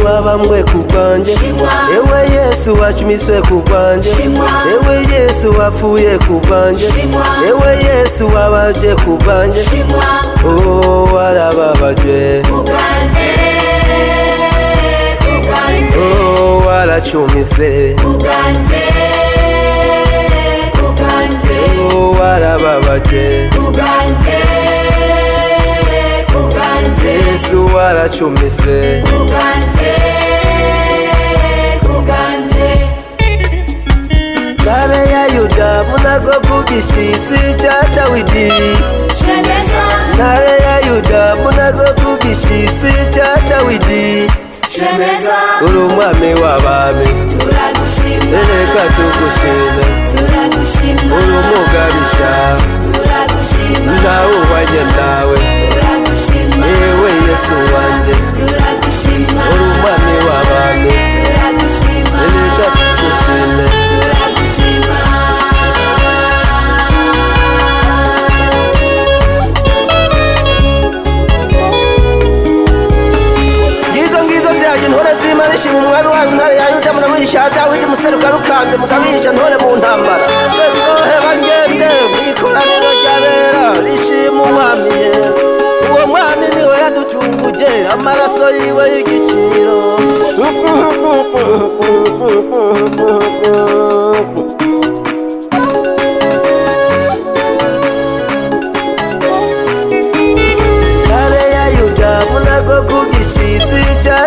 wabambwe ku bwanjye, ewe Yesu wacumiswe ku bwanjye, ewe Yesu wapfuye ku bwanjye, ewe Yesu wababye ku bwanjye, oh warababaje, oh waracumiswe, oh warababaje, Yesu waracumiswe. Kare ya Yuda munago kugishitsi cha Dawidi, Kare ya Yuda munago kugishitsi cha Dawidi, uri umwami w'abami, reka tugushime, uri umugabisha, nawe ubanye nawe, yewe Yesu wanje, uri umwami w'abami, reka tugushime. Ntore z'Imana ishima umwami wanyu ntare ya Yuda muramwigisha Dawidi museruka rukambye mukabica ntore mu ntambara, heba ngende mw'ikoraniro ry'abera rishima umwami Yesu, uwo mwami niwe yaducunguje amaraso yiwe y'igiciro. Kare ya Yuda munago kugishitsi cha